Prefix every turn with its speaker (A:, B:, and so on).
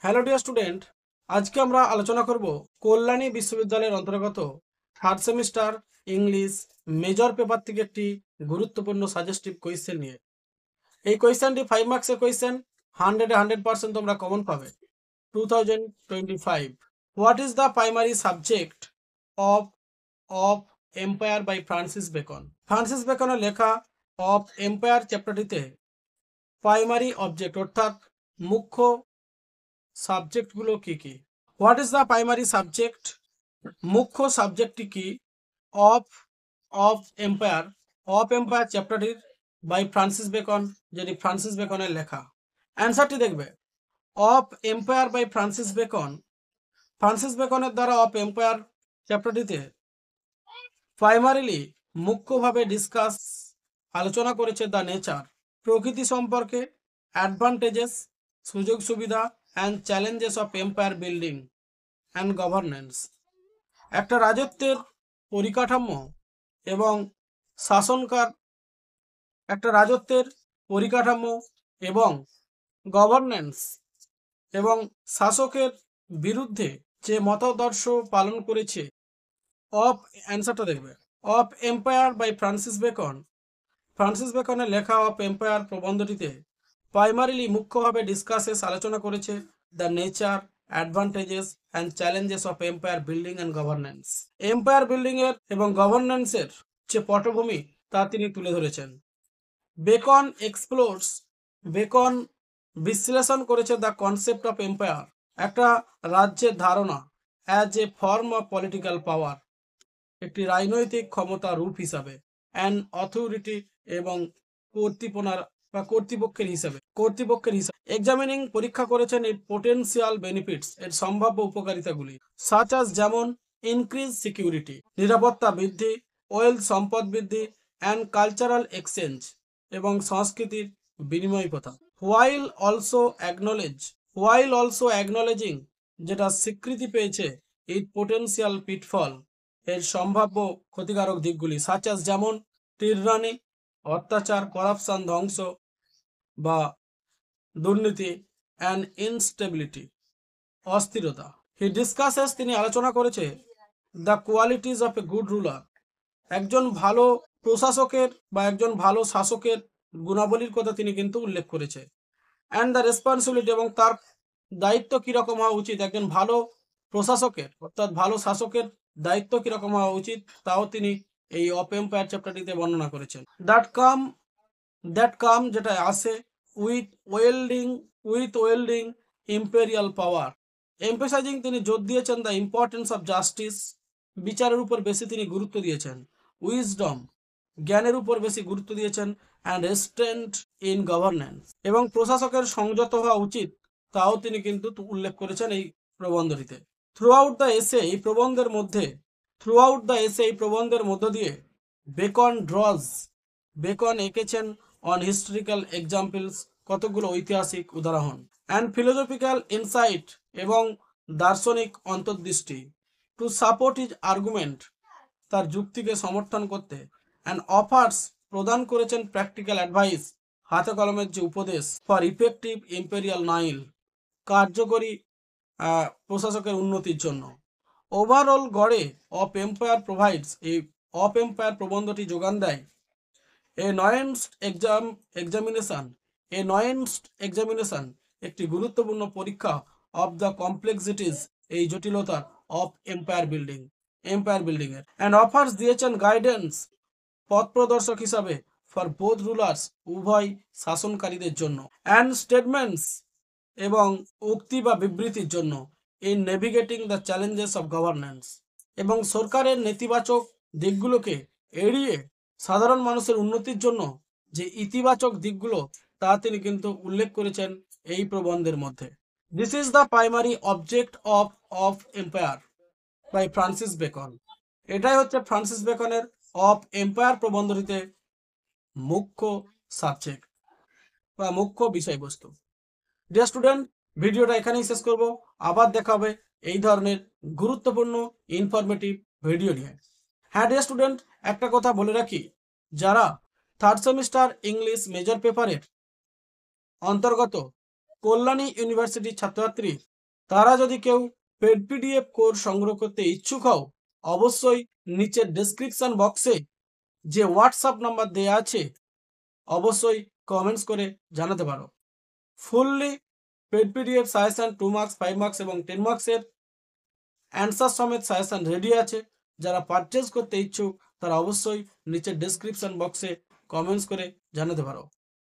A: Hello dear student, আজকে আমরা আলোচনা করব কল্যাণী বিশ্ববিদ্যালয়ের অন্তর্গত third semester English major paper থেকে একটি গুরুত্বপূর্ণ সাজেস্টিভ কোয়েশ্চেন নিয়ে। এই কোয়েশ্চেনটি 5 মার্কসের কোয়েশ্চেন, 100% তোমরা কমন পাবে। 2025 what is the primary subject of of empire by Francis Bacon. Francis বেকনের লেখা অফ এম্পায়ার চ্যাপ্টারটিতে প্রাইমারি অবজেক্ট অর্থাৎ মুখ্য সাবজেক্টগুলো কি কি? What is the primary subject, মুখ্য সাবজেক্টটি কি অফ অফ এম্পায়ার চ্যাপ্টারটির বাই ফ্রান্সিস বেকন, যেটি ফ্রান্সিস বেকনের লেখা। অ্যান্সারটি দেখবে অফ এম্পায়ার বাই ফ্রান্সিস বেকনের দ্বারা অফ এম্পায়ার চ্যাপ্টারটিতে প্রাইমারিলি মুখ্যভাবে আলোচনা করেছে দ্য নেচার, প্রকৃতি সম্পর্কে, অ্যাডভান্টেজেস সুযোগ সুবিধা and challenges of empire building and governance. একটা রাজত্বের পরিকাঠামো এবং শাসনকার একটা রাজত্বের পরিকাঠামো এবং গভর্নেন্স এবং শাসকের বিরুদ্ধে যে মতাদর্শ পালন করেছে। অ্যান্সারটা দেখবে অফ এম্পায়ার বাই ফ্রান্সিস বেকনের লেখা অফ এম্পায়ার প্রবন্ধটিতে প্রাইমারিলি মুখ্যভাবে আলোচনা করেছে the nature, advantages and challenges of empire building and governance. Empire building এর এবং গভর্নেন্সের যে পটভূমি তা তিনি তুলে ধরেছেন। বেকন বিশ্লেষণ করেছে দ্য কনসেপ্ট অফ এম্পায়ার, একটা রাজ্যের ধারণা, as a form of political পাওয়ার, একটি রাজনৈতিক ক্ষমতা রূপ হিসাবে, অ্যান অথরিটি এবং কর্তৃপক্ষের হিসাবে এক্সামিনিং পরীক্ষা করেছেন এর পোটেনশিয়াল বেনিফিটস, এর সম্ভাব্য উপকারিতাগুলি, সাচ আস যেমন ইনক্রিজ সিকিউরিটি নিরাপত্তা বৃদ্ধি, ওয়েলথ সম্পদ বৃদ্ধি, অ্যান্ড কালচারাল এক্সচেঞ্জ এবং সংস্কৃতির বিনিময় প্রথা। হোয়াইল অলসো অ্যাকনলেজিং যেটা স্বীকৃতি পেয়েছে এই পোটেনশিয়াল পিটফল, এর সম্ভাব্য ক্ষতিকারক দিকগুলি, সাচ আস যেমন টিরানি অত্যাচার, করাপশন ধ্বংস বা দুর্নীতি, অ্যান্ড ইনস্টেবিলিটি অস্থিরতা। তিনি আলোচনা করেছে the qualities of a good ruler, একজন ভালো প্রশাসকের বা একজন ভালো শাসকের গুণাবলীর কথা তিনি কিন্তু উল্লেখ করেছে। অ্যান্ড দ্য রেসপন্সিবিলিটি এবং তার দায়িত্ব কিরকম হওয়া উচিত, একজন ভালো প্রশাসকের অর্থাৎ ভালো শাসকের দায়িত্ব কিরকম হওয়া উচিত তাও তিনি এই অফ এম্পায়ার চ্যাপ্টারটিতে বর্ণনা করেছেন। দ্যাট কাম যেটা আসে উইথ ওয়েল্ডিং ইম্পেরিয়াল পাওয়ার, এমফেসাইজিং তিনি জোর দিয়েছেন দ্য ইম্পর্টেন্স অফ জাস্টিস, বিচারের উপর বেশি তিনি গুরুত্ব দিয়েছেন, উইজডম জ্ঞানের উপর বেশি গুরুত্ব দিয়েছেন, অ্যান্ড রেস্ট্রেন্ট ইন গভর্নেন্স এবং প্রশাসকের সংযত হওয়া উচিত তাও তিনি কিন্তু উল্লেখ করেছেন এই প্রবন্ধটিতে। থ্রু আউট দ্য এসে এই প্রবন্ধের মধ্য দিয়ে বেকন এঁকেছেন অন হিস্টোরিক্যাল এক্সাম্পলস কতগুলো ঐতিহাসিক উদাহরণ, অ্যান্ড ফিলোসফিক্যাল ইনসাইট এবং দার্শনিক অন্তর্দৃষ্টি, টু সাপোর্ট হিজ আর্গুমেন্ট তার যুক্তিকে সমর্থন করতে, অ্যান্ড অফার্স প্রদান করেছেন প্র্যাকটিক্যাল অ্যাডভাইস হাতে কলমের যে উপদেশ, ফর ইফেক্টিভ ইম্পেরিয়াল নাইল কার্যকরী প্রশাসকের উন্নতির জন্য। ওভারঅল গড়ে অফ এম্পায়ার প্রবন্ধটি যোগান দেয় এ এক্সামিনেশন একটি গুরুত্বপূর্ণ পরীক্ষা অফ দ্য কমপ্লেক্সিটিস এই জটিলতার অফ এম্পায়ার বিল্ডিং এর, অ্যান্ড অফার্স দিয়েছেন গাইডেন্স পথ প্রদর্শক হিসাবে ফর বোথ রুলার্স উভয় শাসনকারীদের জন্য, অ্যান্ড স্টেটমেন্টস এবং উক্তি বা বিবৃতির জন্য, in navigating the challenges of governance এবং সরকারের নেতিবাচক দিকগুলোকে এড়িয়ে সাধারণ মানুষের উন্নতির জন্য যে ইতিবাচক দিকগুলো তা তিনি কিন্তু উল্লেখ করেছেন এই প্রবন্ধের মধ্যে। This is the primary object of empire by Francis Bacon. এটাই হচ্ছে ফ্রান্সিস বেকনের অফ এম্পায়ার প্রবন্ধটিতে মুখ্য সাবজেক্ট বা মুখ্য বিষয়বস্তু। ডিয়ার স্টুডেন্ট, ভিডিওটা এখানেই শেষ করব, আবার দেখা হবে এই ধরনের গুরুত্বপূর্ণ ইনফরমেটিভ ভিডিও নিয়ে। হ্যাঁ ডিয়ার স্টুডেন্ট, একটা কথা বলে রাখি, যারা থার্ড সেমিস্টার ইংলিশ মেজর পেপারের অন্তর্গত কল্যাণী ইউনিভার্সিটির ছাত্রছাত্রী, তারা যদি কেউ পেড পিডিএফ কোর্স সংগ্রহ করতে ইচ্ছুক হও, অবশ্যই নিচের ডেসক্রিপশন বক্সে যে হোয়াটসঅ্যাপ নাম্বার দেওয়া আছে অবশ্যই কমেন্টস করে জানাতে পারো। Fully paid PDF suggestion 2 marks, 5 marks এবং 10 মার্কসের অ্যান্সার সমেত সাজেশন রেডি আছে। যারা পারচেজ করতে ইচ্ছুক তারা অবশ্যই নিচের ডেসক্রিপশন বক্সে কমেন্টস করে জানাতে পারো।